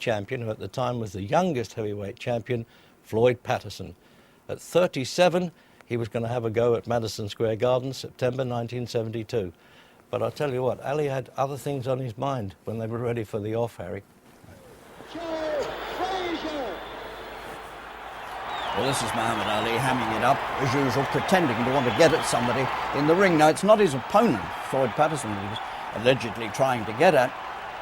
champion, who at the time was the youngest heavyweight champion, Floyd Patterson. At 37, he was going to have a go at Madison Square Garden, September 1972. But I'll tell you what, Ali had other things on his mind when they were ready for the off, Harry. Well, this is Muhammad Ali hamming it up, as usual, pretending to want to get at somebody in the ring. Now, it's not his opponent, Floyd Patterson, he was allegedly trying to get at,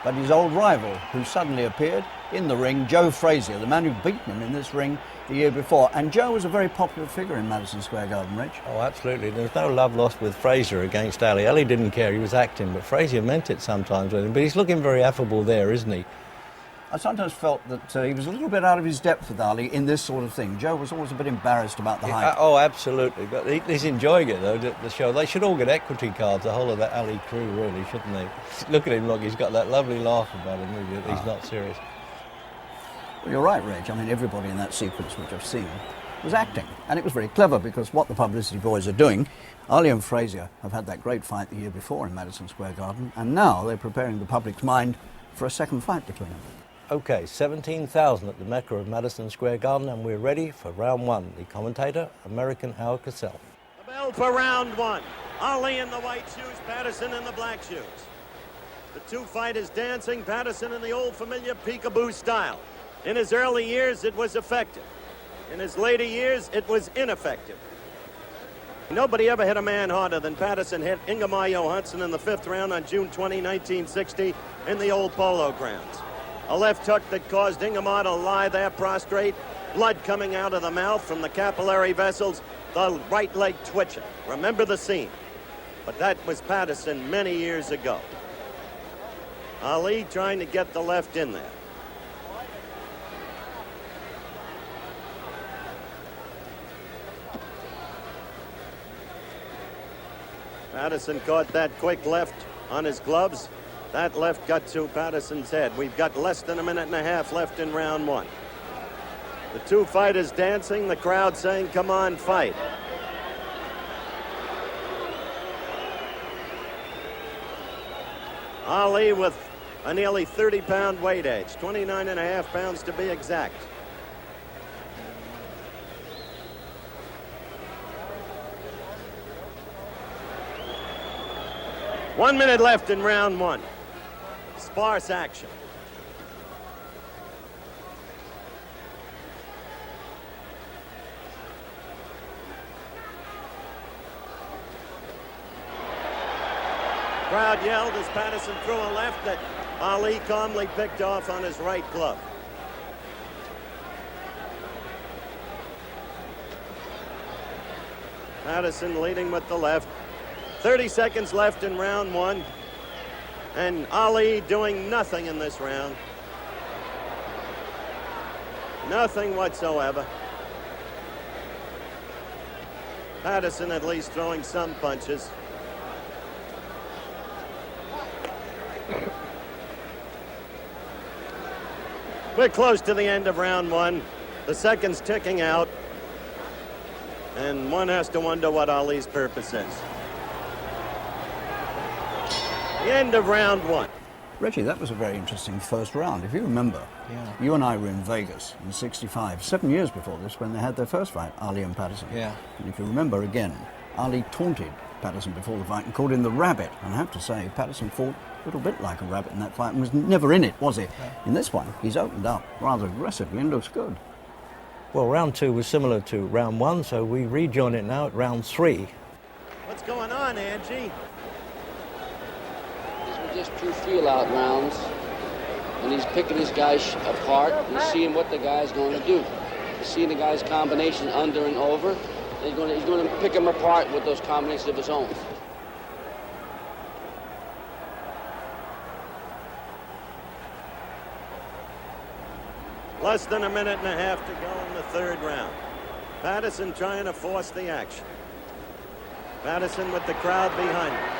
but his old rival, who suddenly appeared in the ring, Joe Frazier, the man who'd beaten him in this ring the year before. And Joe was a very popular figure in Madison Square Garden, Rich. Oh, absolutely. There was no love lost with Frazier against Ali. Ali didn't care, he was acting, but Frazier meant it sometimes with him. But he's looking very affable there, isn't he? I sometimes felt that he was a little bit out of his depth with Ali in this sort of thing. Joe was always a bit embarrassed about the height. Oh, absolutely. But he's enjoying it, though, the show. They should all get equity cards, the whole of that Ali crew, really, shouldn't they? Look at him, look, he's got that lovely laugh about him. He's not serious. Well, you're right, Reg. I mean, everybody in that sequence, which I've seen, was acting. And it was very clever, because what the publicity boys are doing, Ali and Frazier have had that great fight the year before in Madison Square Garden, and now they're preparing the public's mind for a second fight between them. OK, 17,000 at the Mecca of Madison Square Garden, and we're ready for round one. The commentator, American Howard Cosell. The bell for round one. Ali in the white shoes, Patterson in the black shoes. The two fighters dancing, Patterson in the old familiar peekaboo style. In his early years, it was effective. In his later years, it was ineffective. Nobody ever hit a man harder than Patterson hit Ingemar Johansson in the fifth round on June 20, 1960, in the old Polo Grounds. A left hook that caused Ingemar to lie there prostrate, blood coming out of the mouth from the capillary vessels, the right leg twitching. Remember the scene. But that was Patterson many years ago. Ali trying to get the left in there. Patterson caught that quick left on his gloves. That left got to Patterson's head. We've got less than a minute and a half left in round one. The two fighters dancing, the crowd saying, come on, fight. Ali with a nearly 30-pound weight edge, 29 and a half pounds to be exact. One minute left in round one. Sparse action. Crowd yelled as Patterson threw a left that Ali calmly picked off on his right glove. Patterson leading with the left. 30 seconds left in round one, and Ali doing nothing in this round. Nothing whatsoever. Patterson at least throwing some punches. We're close to the end of round one. The seconds ticking out, and one has to wonder what Ali's purpose is. The end of round one. Reggie, that was a very interesting first round. If you remember, you and I were in Vegas in '65, 7 years before this, when they had their first fight, Ali and Patterson. Yeah. And if you remember again, Ali taunted Patterson before the fight and called him the rabbit. And I have to say, Patterson fought a little bit like a rabbit in that fight and was never in it, was he? Yeah. In this one, he's opened up rather aggressively and looks good. Well, round two was similar to round one, so we rejoin it now at round three. What's going on, Angie? Just two feel-out rounds, and he's picking his guys apart and seeing what the guy's going to do. He's seeing the guy's combination under and over, and he's going to pick them apart with those combinations of his own. Less than a minute and a half to go in the third round. Patterson trying to force the action. Patterson with the crowd behind him.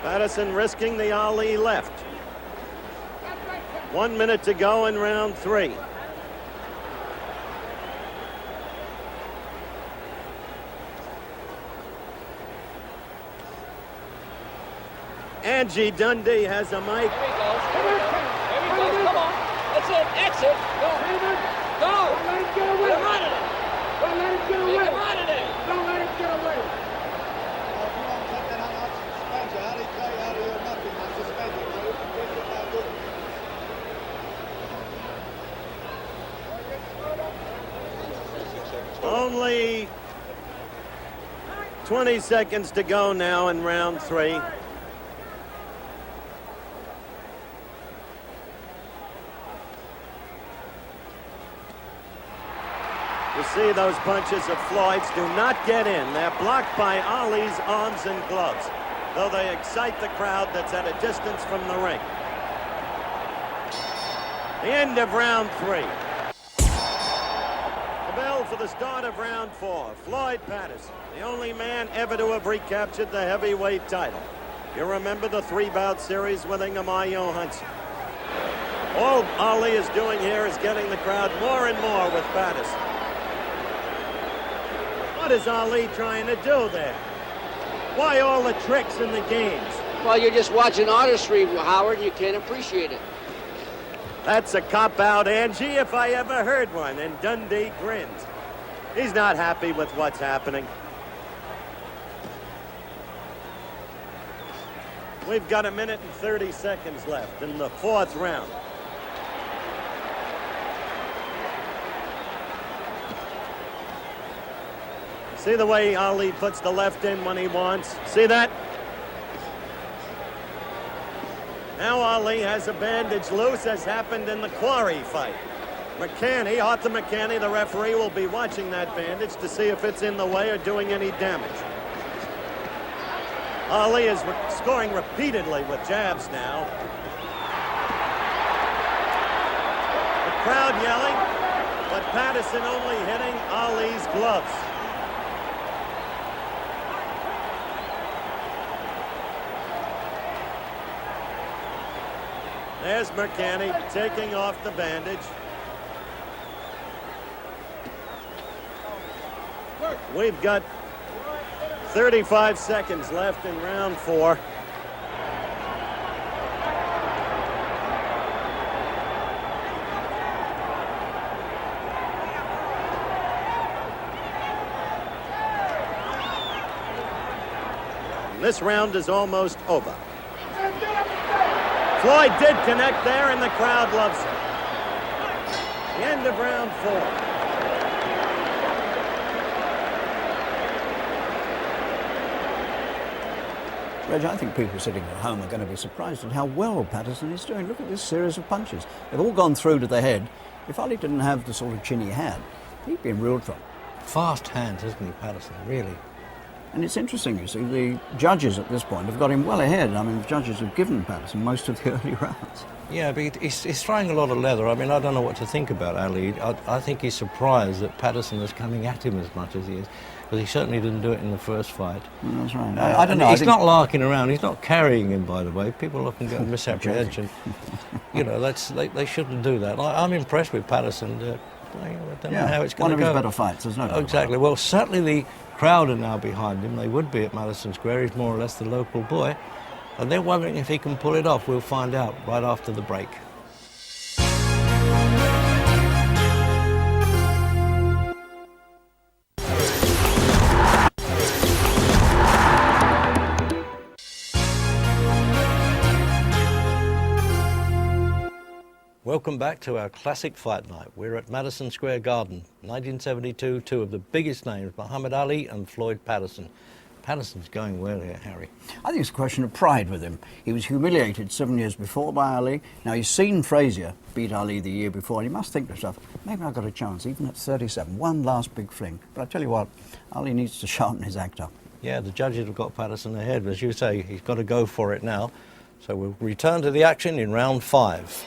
Patterson risking the Ali left. 1 minute to go in round three. Angie Dundee has a mic. Here he goes. Here he goes. Come on. That's it. Exit. Go. Go. Don't let him get away. Get him out of there. Don't let him get away. Get him out of there. Don't let him get away. Only 20 seconds to go now in round 3. You see those punches of Floyd's do not get in. They're blocked by Ali's arms and gloves, though they excite the crowd that's at a distance from the ring. The end of round 3. The bell for the start of round 4. Floyd Patterson, the only man ever to have recaptured the heavyweight title. You remember the 3-bout series with Ingemar Johansson. All Ali is doing here is getting the crowd more and more with Patterson. What is Ali trying to do there? Why all the tricks in the games? Well, you're just watching artistry, Howard, and you can't appreciate it. That's a cop-out, Angie, if I ever heard one, and Dundee grins. He's not happy with what's happening. We've got 1 minute and 30 seconds left in the 4th round. See the way Ali puts the left in when he wants? See that? Now Ali has a bandage loose, as happened in the Quarry fight. Arthur McCanny, the referee, will be watching that bandage to see if it's in the way or doing any damage. Ali is scoring repeatedly with jabs now. The crowd yelling, but Patterson only hitting Ali's gloves. There's McCanny taking off the bandage. We've got 35 seconds left in round 4. This round is almost over. Floyd did connect there, and the crowd loves him. The end of round 4. Reg, I think people sitting at home are going to be surprised at how well Patterson is doing. Look at this series of punches. They've all gone through to the head. If Ali didn't have the sort of chin he had, he'd be in real trouble. Fast hands, isn't he, Patterson, really? And it's interesting, you see, the judges at this point have got him well ahead. I mean, the judges have given Patterson most of the early rounds. Yeah, but he's throwing a lot of leather. I mean, I don't know what to think about Ali. I think he's surprised that Patterson is coming at him as much as he is, because he certainly didn't do it in the first fight. That's right. I don't know. He's not larking around. He's not carrying him, by the way. People often get misapprehension. You know, they shouldn't do that. I'm impressed with Patterson. I don't know how it's going to go. One of his better fights, there's no doubt. Exactly. Well, certainly the crowd are now behind him. They would be at Madison Square. He's more or less the local boy. And they're wondering if he can pull it off. We'll find out right after the break. Welcome back to our classic fight night. We're at Madison Square Garden, 1972, 2 of the biggest names, Muhammad Ali and Floyd Patterson. Patterson's going well here, Harry. I think it's a question of pride with him. He was humiliated 7 years before by Ali. Now, he's seen Frazier beat Ali the year before, and he must think to himself, maybe I've got a chance, even at 37. One last big fling. But I tell you what, Ali needs to sharpen his act up. Yeah, the judges have got Patterson ahead. As you say, he's got to go for it now. So we'll return to the action in round 5.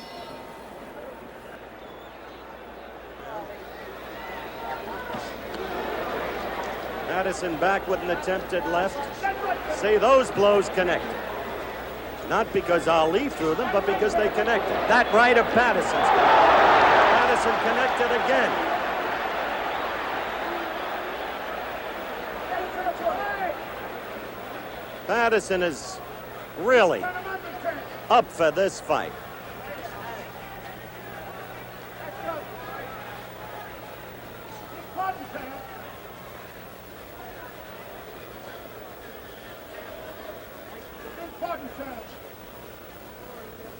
Patterson back with an attempted left. See, those blows connect. Not because Ali threw them, but because they connected. That right of Patterson's. Patterson connected again. Patterson is really up for this fight.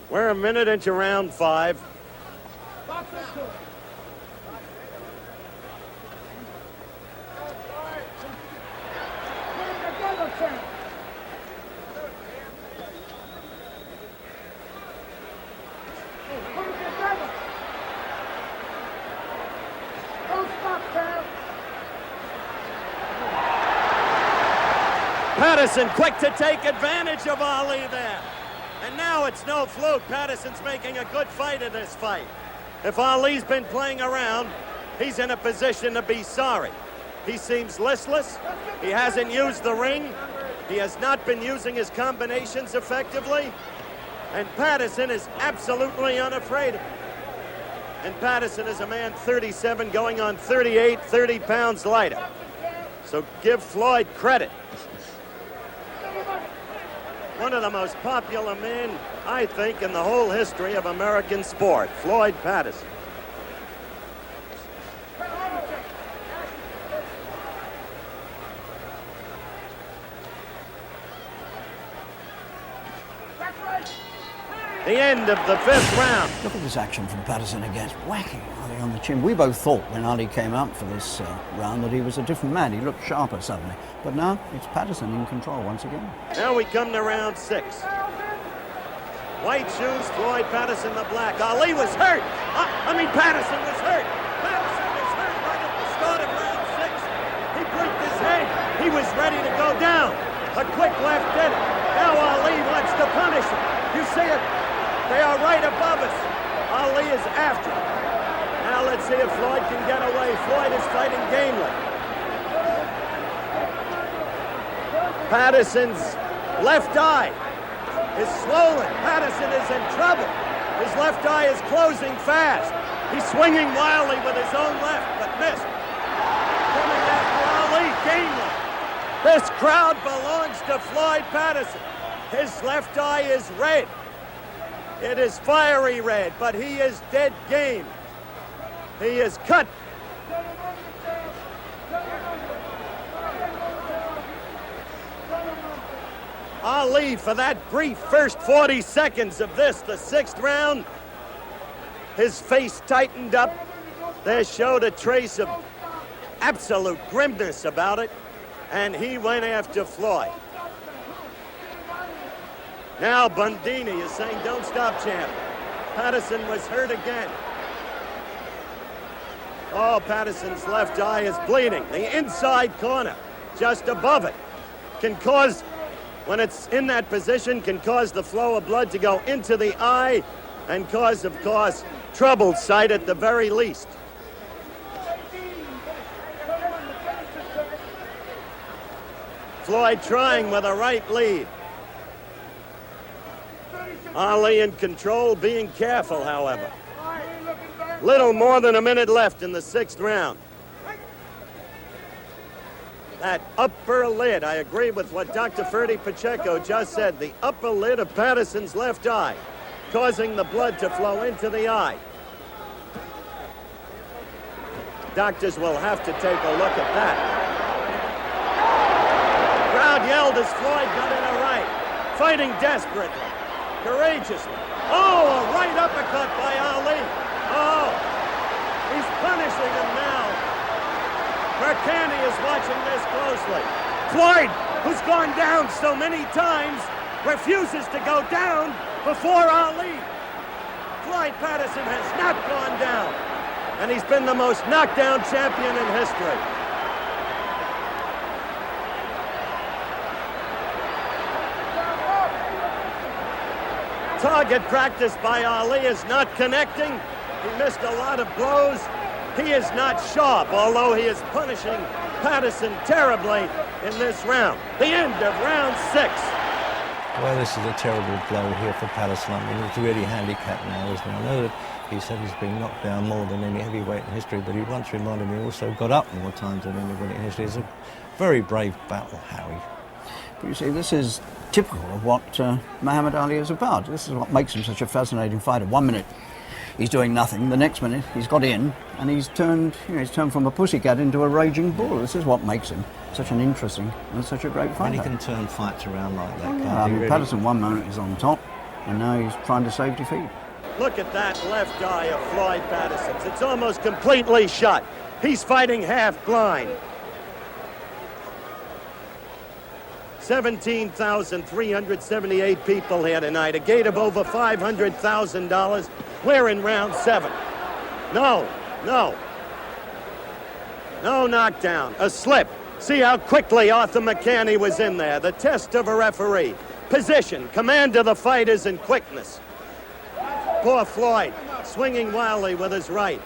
We're a minute into round 5. Patterson quick to take advantage of Ali there. And now it's no fluke. Patterson's making a good fight in this fight. If Ali's been playing around, he's in a position to be sorry. He seems listless. He hasn't used the ring. He has not been using his combinations effectively. And Patterson is absolutely unafraid of him. And Patterson is a man 37 going on 38, 30 pounds lighter. So give Floyd credit. One of the most popular men, I think, in the whole history of American sport, Floyd Patterson. The end of the 5th round. Look at this action from Patterson against whacking Ali on the chin. We both thought when Ali came out for this round that he was a different man. He looked sharper suddenly. But now it's Patterson in control once again. Now we come to round 6. White shoes, Floyd Patterson the black. Ali was hurt. Patterson was hurt. Patterson was hurt right at the start of round 6. He blinked his head. He was ready to go down. A quick left did it. Now Ali wants to punish him. You see it? They are right above us. Ali is after him. Now let's see if Floyd can get away. Floyd is fighting gamely. Patterson's left eye is swollen. Patterson is in trouble. His left eye is closing fast. He's swinging wildly with his own left, but missed. Coming after Ali, gamely. This crowd belongs to Floyd Patterson. His left eye is red. It is fiery red, but he is dead game. He is cut. Ali, for that brief first 40 seconds of this, the 6th round, his face tightened up. There showed a trace of absolute grimness about it, and he went after Floyd. Now Bundini is saying, don't stop, champ. Patterson was hurt again. Oh, Patterson's left eye is bleeding. The inside corner, just above it, can cause, when it's in that position, can cause the flow of blood to go into the eye and cause, of course, troubled sight at the very least. Floyd trying with a right lead. Ali in control, being careful, however. Little more than a minute left in the 6th round. That upper lid, I agree with what Dr. Ferdy Pacheco just said, the upper lid of Patterson's left eye, causing the blood to flow into the eye. Doctors will have to take a look at that. Crowd yelled as Floyd got in a right, fighting desperately. Courageously. Oh, a right uppercut by Ali. Oh, he's punishing him now. Mercani is watching this closely. Floyd, who's gone down so many times, refuses to go down before Ali. Floyd Patterson has not gone down, and he's been the most knockdown champion in history. Target practice by Ali is not connecting. He missed a lot of blows. He is not sharp, although he is punishing Patterson terribly in this round. The end of round 6. Well, this is a terrible blow here for Patterson. I mean, he's really handicapped now, isn't he? I know that he said he's been knocked down more than any heavyweight in history, but he once reminded me he also got up more times than anybody in history. It's a very brave battle, Harry. You see, this is typical of what Muhammad Ali is about. This is what makes him such a fascinating fighter. 1 minute he's doing nothing, the next minute he's got in and he's turned from a pussycat into a raging bull. This is what makes him such an interesting and such a great fighter. And he can turn fights around like that, Oh, can't yeah. I he, mean, really? Patterson 1 moment is on top and now he's trying to save defeat. Look at that left eye of Floyd Patterson's. It's almost completely shut. He's fighting half blind. 17,378 people here tonight, a gate of over $500,000. We're in round 7. No knockdown, a slip. See how quickly Arthur McCanny was in there. The test of a referee. Position, command of the fighters, and quickness. Poor Floyd, swinging wildly with his right.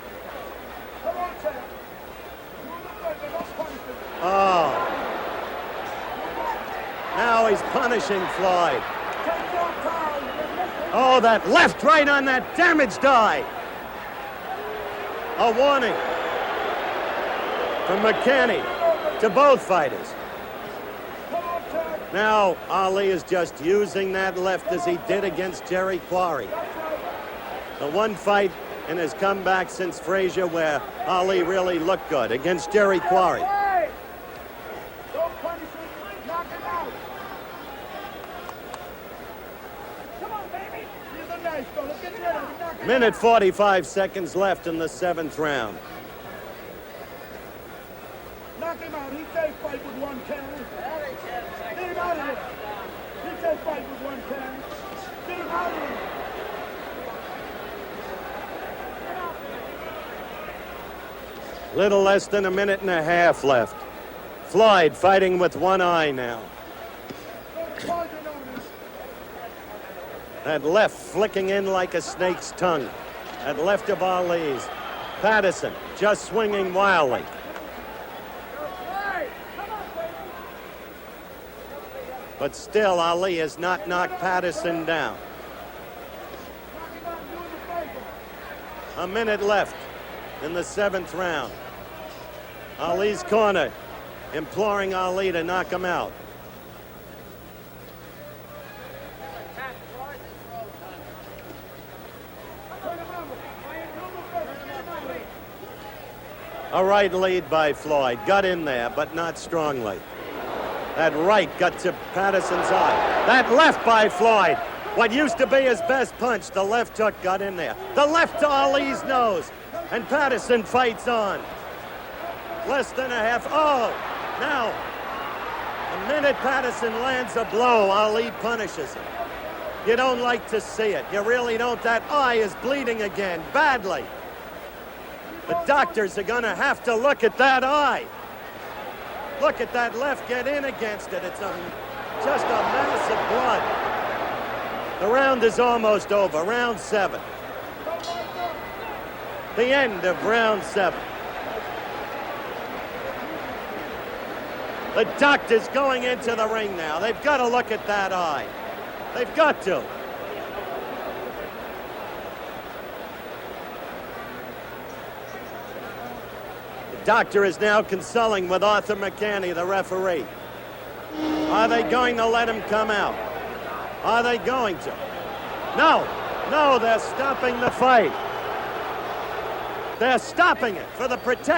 Oh. Now he's punishing Floyd. Oh, that left right on that damaged eye. A warning from McCanny to both fighters. Now Ali is just using that left as he did against Jerry Quarry. The one fight in his comeback since Frazier where Ali really looked good against Jerry Quarry. Minute 45 seconds left in the 7th round. Knock him out. He can't fight with one counter. Get him out of here. He can't fight with one counter. Get him out of here. Little less than a minute and a half left. Floyd fighting with one eye now. That left flicking in like a snake's tongue. That left of Ali's. Patterson just swinging wildly. But still, Ali has not knocked Patterson down. A minute left in the 7th round. Ali's corner imploring Ali to knock him out. A right lead by Floyd. Got in there, but not strongly. That right got to Patterson's eye. That left by Floyd. What used to be his best punch, the left hook got in there. The left to Ali's nose. And Patterson fights on. Less than a half. Oh, now, the minute Patterson lands a blow, Ali punishes him. You don't like to see it. You really don't. That eye is bleeding again, badly. The doctors are going to have to look at that eye. Look at that left get in against it. It's just a mass of blood. The round is almost over. Round 7. The end of round 7. The doctor's going into the ring now. They've got to look at that eye. They've got to. The doctor is now consulting with Arthur McCanny, the referee. Are they going to let him come out? Are they going to? No, they're stopping the fight. They're stopping it for the protection.